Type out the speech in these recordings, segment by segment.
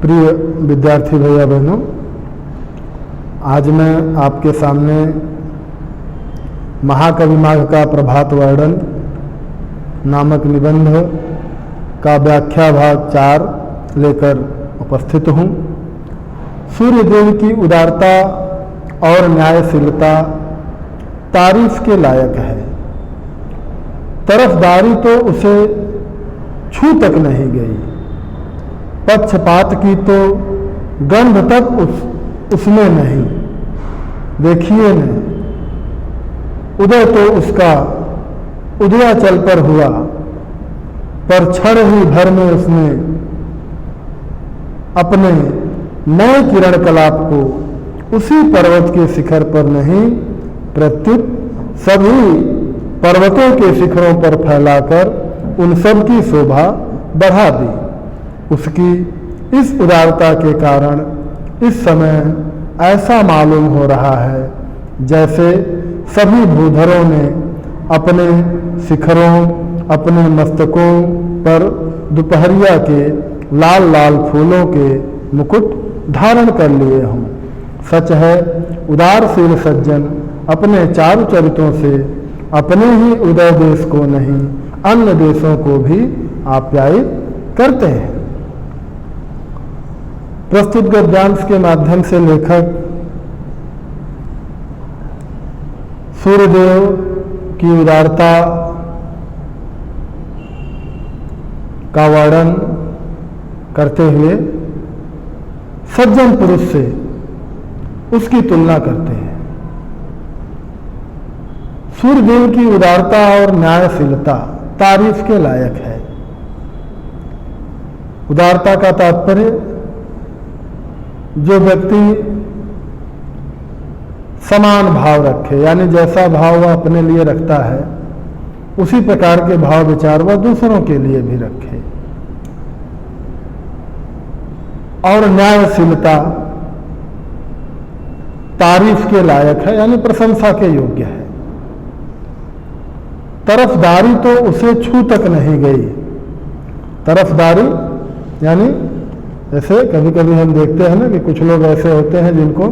प्रिय विद्यार्थी भैया बहनों, आज मैं आपके सामने महाकवि माघ का प्रभात वर्णन नामक निबंध का व्याख्या भाग 4 लेकर उपस्थित हूँ। सूर्यदेव की उदारता और न्यायशीलता तारीफ के लायक है। तरफदारी तो उसे छू तक नहीं गई, पक्षपात की तो गंध तक उसमें नहीं। देखिए न, उदय तो उसका उदयाचल पर हुआ, पर क्षण ही भर में उसने अपने नए किरण कलाप को उसी पर्वत के शिखर पर नहीं, प्रत्युत सभी पर्वतों के शिखरों पर फैलाकर उन सब की शोभा बढ़ा दी। उसकी इस उदारता के कारण इस समय ऐसा मालूम हो रहा है जैसे सभी भूधरों ने अपने शिखरों, अपने मस्तकों पर दोपहरिया के लाल लाल फूलों के मुकुट धारण कर लिए हों। सच है, उदारशील सज्जन अपने चारु चरित्रों से अपने ही उदय देश को नहीं, अन्य देशों को भी आप्यायित करते हैं। प्रस्तुत गद्यांश के माध्यम से लेखक सूर्यदेव की उदारता का वर्णन करते हुए सज्जन पुरुष से उसकी तुलना करते हैं। सूर्यदेव की उदारता और न्यायशीलता तारीफ के लायक है। उदारता का तात्पर्य जो व्यक्ति समान भाव रखे, यानी जैसा भाव वह अपने लिए रखता है उसी प्रकार के भाव विचार वह दूसरों के लिए भी रखे। और न्यायशीलता तारीफ के लायक है, यानी प्रशंसा के योग्य है। तरफदारी तो उसे छू तक नहीं गई। तरफदारी यानी ऐसे कभी कभी हम देखते हैं ना कि कुछ लोग ऐसे होते हैं जिनको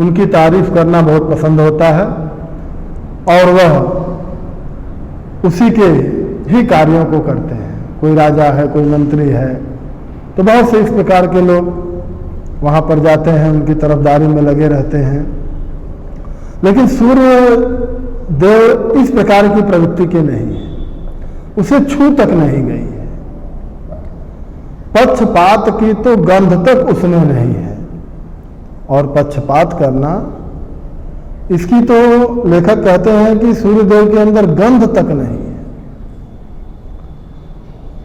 उनकी तारीफ करना बहुत पसंद होता है और वह उसी के ही कार्यों को करते हैं। कोई राजा है, कोई मंत्री है, तो बहुत से इस प्रकार के लोग वहाँ पर जाते हैं, उनकी तरफदारी में लगे रहते हैं। लेकिन सूर्य देव इस प्रकार की प्रवृत्ति के नहीं है, उसे छू तक नहीं गई है। पक्षपात की तो गंध तक उसमें नहीं है। और पक्षपात करना, इसकी तो लेखक कहते हैं कि सूर्यदेव के अंदर गंध तक नहीं है।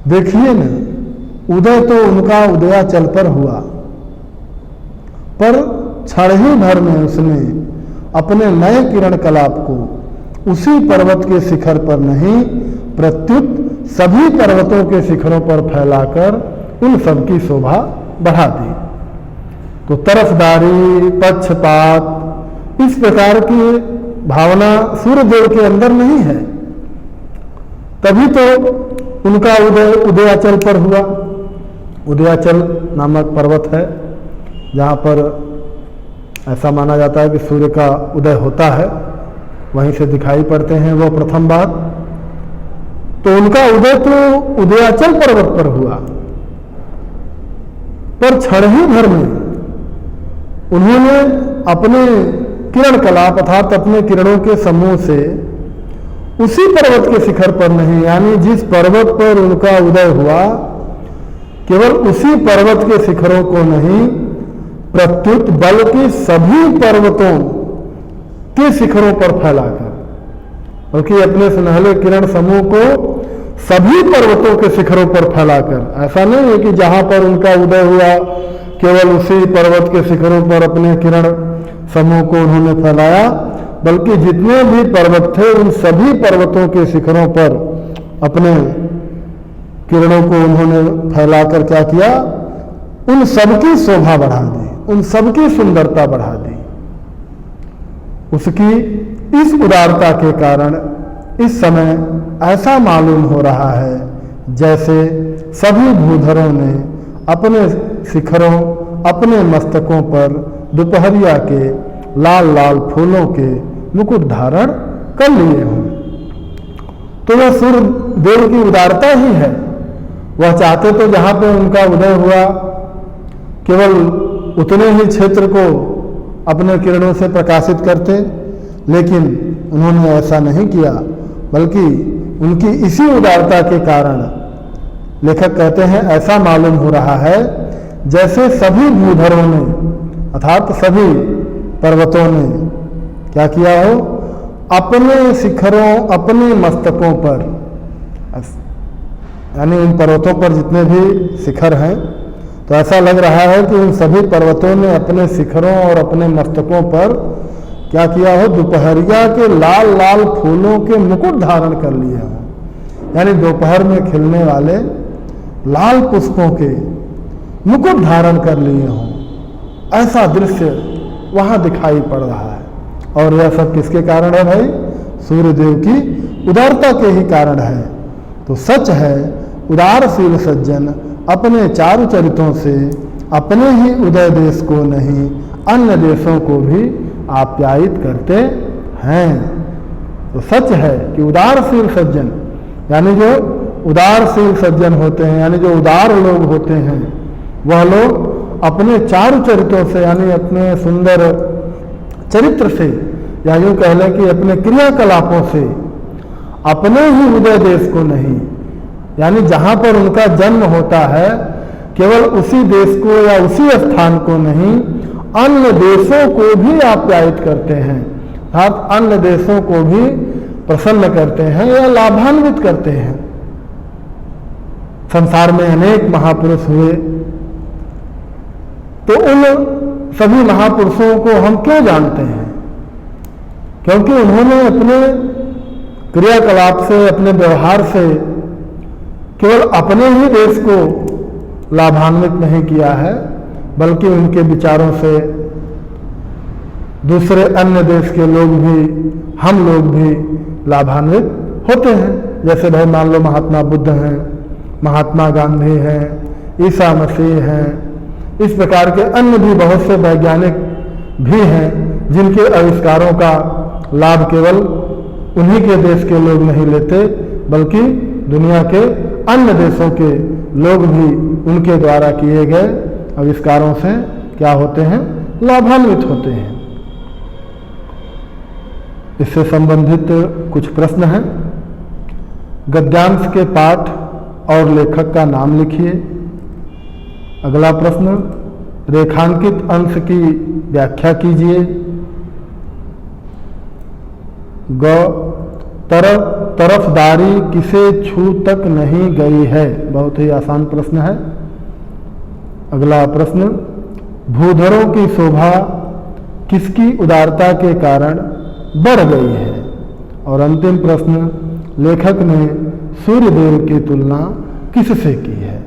देखिए न, उदय तो उनका उदयाचल पर हुआ, पर क्षण ही भर में उसने अपने नए किरण कलाप को उसी पर्वत के शिखर पर नहीं, प्रत्युत सभी पर्वतों के शिखरों पर फैलाकर उन सब की शोभा बढ़ा दी। तो तरफदारी, पक्षपात, इस प्रकार की भावना सूर्यदेव के अंदर नहीं है। तभी तो उनका उदय उदयाचल पर हुआ। उदयाचल नामक पर्वत है जहाँ पर ऐसा माना जाता है कि सूर्य का उदय होता है, वहीं से दिखाई पड़ते हैं वो प्रथम बात। तो उनका उदय तो उदयाचल पर्वत पर हुआ, पर क्षण ही भर में उन्होंने अपने किरण कलाप अर्थात अपने किरणों के समूह से उसी पर्वत के शिखर पर नहीं, यानी जिस पर्वत पर उनका उदय हुआ केवल उसी पर्वत के शिखरों को नहीं, प्रत्युत बल्कि सभी पर्वतों के शिखरों पर फैलाकर, बल्कि अपने सुनहले किरण समूह को सभी पर्वतों के शिखरों पर फैलाकर। ऐसा नहीं है कि जहां पर उनका उदय हुआ केवल उसी पर्वत के शिखरों पर अपने किरण समूह को उन्होंने फैलाया, बल्कि जितने भी पर्वत थे उन सभी पर्वतों के शिखरों पर अपने किरणों को उन्होंने फैलाकर क्या किया, उन सबकी शोभा बढ़ा दी, उन सबकी सुंदरता बढ़ा दी। उसकी इस उदारता के कारण इस समय ऐसा मालूम हो रहा है जैसे सभी भूधरों ने अपने शिखरों अपने मस्तकों पर दोपहरिया के लाल लाल फूलों के मुकुट धारण कर लिए हों। तो वह सूर्य देव की उदारता ही है। वह चाहते तो जहाँ पे उनका उदय हुआ केवल उतने ही क्षेत्र को अपने किरणों से प्रकाशित करते, लेकिन उन्होंने ऐसा नहीं किया, बल्कि उनकी इसी उदारता के कारण लेखक कहते हैं ऐसा मालूम हो रहा है जैसे सभी भूधरों ने अर्थात सभी पर्वतों ने क्या किया हो, अपने शिखरों अपने मस्तकों पर, यानी उन पर्वतों पर जितने भी शिखर हैं, तो ऐसा लग रहा है कि उन सभी पर्वतों ने अपने शिखरों और अपने मस्तकों पर क्या किया हो, दोपहरिया के लाल लाल फूलों के मुकुट धारण कर लिए हों। यानी दोपहर में खिलने वाले लाल पुष्पों के मुकुट धारण कर लिए हों, ऐसा दृश्य वहाँ दिखाई पड़ रहा है। और यह सब किसके कारण है भाई? सूर्यदेव की उदारता के ही कारण है। तो सच है उदारशील सज्जन अपने चारु चरित्रों से अपने ही उदय देश को नहीं अन्य देशों को भी आप्यायित करते हैं। तो सच है कि उदारशील सज्जन यानी जो उदारशील सज्जन होते हैं, यानी जो उदार लोग होते हैं, वह लोग अपने चारु चरित्रों से यानी अपने सुंदर चरित्र से या यूं कह लें कि अपने क्रियाकलापों से अपने ही उदय देश को नहीं, यानी जहां पर उनका जन्म होता है केवल उसी देश को या उसी स्थान को नहीं अन्य देशों को भी आप्यायित करते हैं, अर्थात अन्य देशों को भी प्रसन्न करते हैं या लाभान्वित करते हैं। संसार में अनेक महापुरुष हुए, तो उन सभी महापुरुषों को हम क्यों जानते हैं? क्योंकि उन्होंने अपने क्रियाकलाप से अपने व्यवहार से केवल अपने ही देश को लाभान्वित नहीं किया है, बल्कि उनके विचारों से दूसरे अन्य देश के लोग भी, हम लोग भी लाभान्वित होते हैं। जैसे भाई मान लो महात्मा बुद्ध हैं, महात्मा गांधी हैं, ईसा मसीह हैं, इस प्रकार के अन्य भी बहुत से वैज्ञानिक भी हैं जिनके आविष्कारों का लाभ केवल उन्हीं के देश के लोग नहीं लेते, बल्कि दुनिया के अन्य देशों के लोग भी उनके द्वारा किए गए आविष्कारों से क्या होते हैं? लाभान्वित होते हैं। इससे संबंधित कुछ प्रश्न हैं। गद्यांश के पाठ और लेखक का नाम लिखिए। अगला प्रश्न, रेखांकित अंश की व्याख्या कीजिए। ग, तरफदारी किसे छू तक नहीं गई है? बहुत ही आसान प्रश्न है। अगला प्रश्न, भूधरों की शोभा किसकी उदारता के कारण बढ़ गई है? और अंतिम प्रश्न, लेखक ने सूर्यदेव की तुलना किससे की है?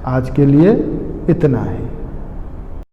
आज के लिए इतना है।